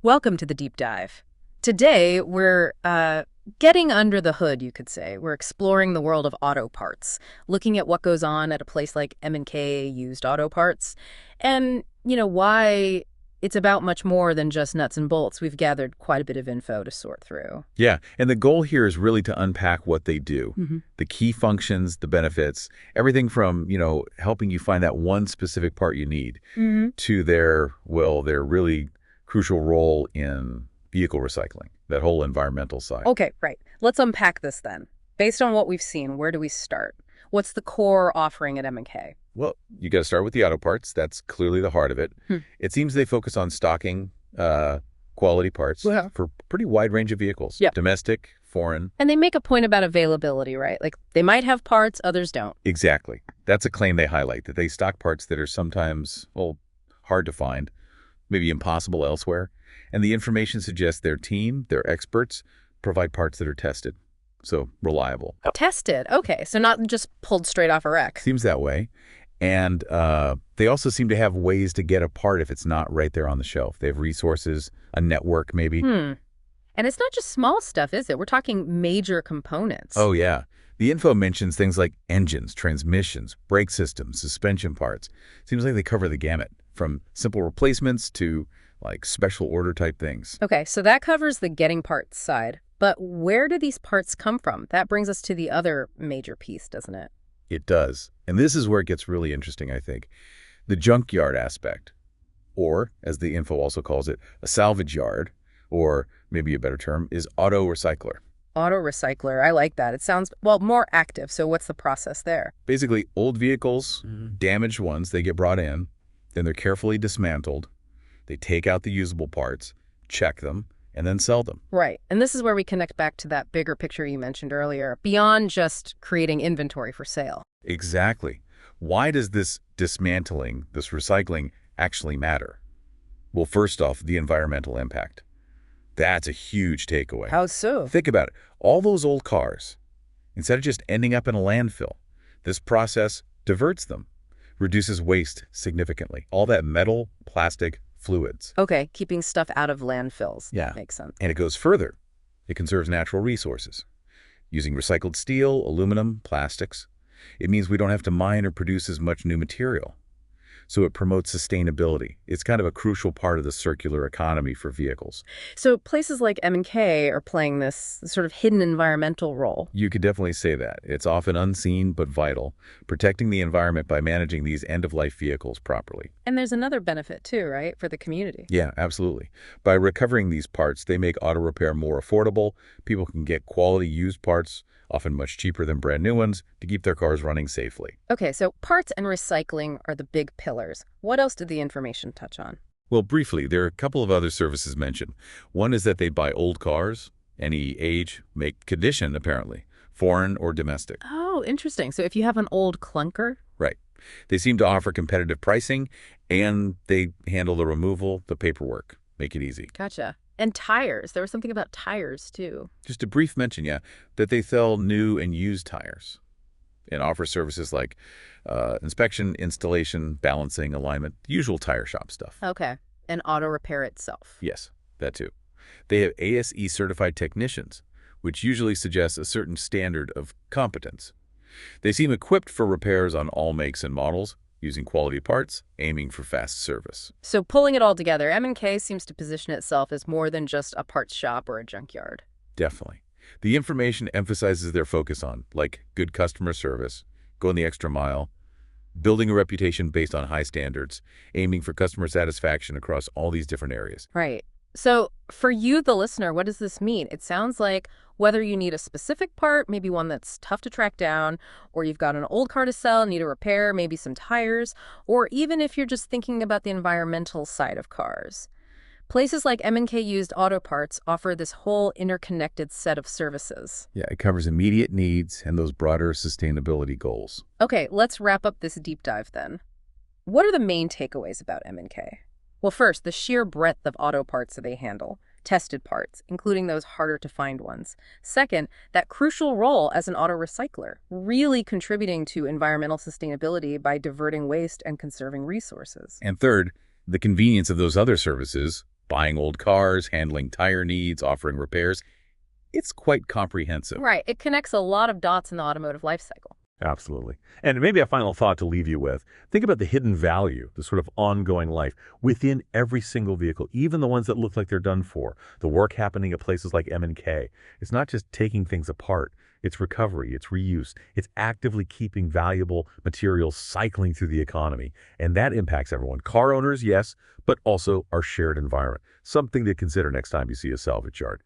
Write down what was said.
Welcome to the deep dive. Today, we're getting under the hood, you could say. We're exploring the world of auto parts, looking at what goes on at a place like M&K Used Auto Parts, and, why it's about much more than just nuts and bolts. We've gathered quite a bit of info to sort through. Yeah, and the goal here is really to unpack what they do, the key functions, the benefits, everything from, helping you find that one specific part you need to their really crucial role in vehicle recycling, that whole environmental side. Okay, right. Let's unpack this then. Based on what we've seen, where do we start? What's the core offering at M&K? Well, you got to start with the auto parts. That's clearly the heart of it. It seems they focus on stocking quality parts for a pretty wide range of vehicles, Yep. domestic, foreign. And they make a point about availability, right? Like they might have parts, others don't. Exactly. That's a claim they highlight, that they stock parts that are sometimes, hard to find, maybe impossible elsewhere. And the information suggests their team, their experts, provide parts that are tested, so reliable. Tested. Okay, so not just pulled straight off a rack. Seems that way. And they also seem to have ways to get a part if it's not right there on the shelf. They have resources, a network maybe. And it's not just small stuff, is it? We're talking major components. Oh, yeah. The info mentions things like engines, transmissions, brake systems, suspension parts. Seems like they cover the gamut, from simple replacements to like special order type things. Okay, so that covers the getting parts side. But where do these parts come from? That brings us to the other major piece, doesn't it? It does. And this is where it gets really interesting, I think. The junkyard aspect, or as the info also calls it, a salvage yard, or maybe a better term, is auto recycler. Auto recycler, I like that. It sounds, well, more active. So what's the process there? Basically, old vehicles, damaged ones, they get brought in, then they're carefully dismantled. They take out the usable parts, check them, and then sell them. Right. And this is where we connect back to that bigger picture you mentioned earlier, beyond just creating inventory for sale. Exactly. Why does this dismantling, this recycling, actually matter? Well, first off, the environmental impact. That's a huge takeaway. How so? Think about it. All those old cars, instead of just ending up in a landfill, this process diverts them, reduces waste significantly. All that metal, plastic, fluids. Okay, keeping stuff out of landfills. Yeah. Makes sense. And it goes further. It conserves natural resources. Using recycled steel, aluminum, plastics, it means we don't have to mine or produce as much new material. So it promotes sustainability. It's kind of a crucial part of the circular economy for vehicles. So places like M&K are playing this sort of hidden environmental role. You could definitely say that. It's often unseen but vital, protecting the environment by managing these end-of-life vehicles properly. And there's another benefit too, right, for the community. Yeah, absolutely. By recovering these parts, they make auto repair more affordable. People can get quality used parts, often much cheaper than brand new ones, to keep their cars running safely. Okay, so parts and recycling are the big pillars. What else did the information touch on? Well, briefly, there are a couple of other services mentioned. One is that they buy old cars, any age, make, condition, apparently, foreign or domestic. Oh, interesting. So if you have an old clunker? Right. They seem to offer competitive pricing, and they handle the removal, the paperwork, make it easy. Gotcha. And tires. There was something about tires too. Just a brief mention, that they sell new and used tires and offer services like inspection, installation, balancing, alignment, the usual tire shop stuff. Okay. And auto repair itself. Yes, that too. They have ASE certified technicians, which usually suggests a certain standard of competence. They seem equipped for repairs on all makes and models, using quality parts, aiming for fast service. So pulling it all together, M&K seems to position itself as more than just a parts shop or a junkyard. Definitely. The information emphasizes their focus on, like, good customer service, going the extra mile, building a reputation based on high standards, aiming for customer satisfaction across all these different areas. Right. So for you, the listener, what does this mean? It sounds like whether you need a specific part, maybe one that's tough to track down, or you've got an old car to sell, need a repair, maybe some tires, or even if you're just thinking about the environmental side of cars. Places like M&K Used Auto Parts offer this whole interconnected set of services. Yeah, it covers immediate needs and those broader sustainability goals. Okay, let's wrap up this deep dive then. What are the main takeaways about M&K? Well, first, the sheer breadth of auto parts that they handle. Tested parts, including those harder to find ones. Second, that crucial role as an auto recycler, really contributing to environmental sustainability by diverting waste and conserving resources. And third, the convenience of those other services, buying old cars, handling tire needs, offering repairs. It's quite comprehensive. Right. It connects a lot of dots in the automotive life cycle. Absolutely. And maybe a final thought to leave you with. Think about the hidden value, the sort of ongoing life within every single vehicle, even the ones that look like they're done for. The work happening at places like M&K. It's not just taking things apart. It's recovery, it's reuse, it's actively keeping valuable materials cycling through the economy. And that impacts everyone. Car owners, yes, but also our shared environment. Something to consider next time you see a salvage yard.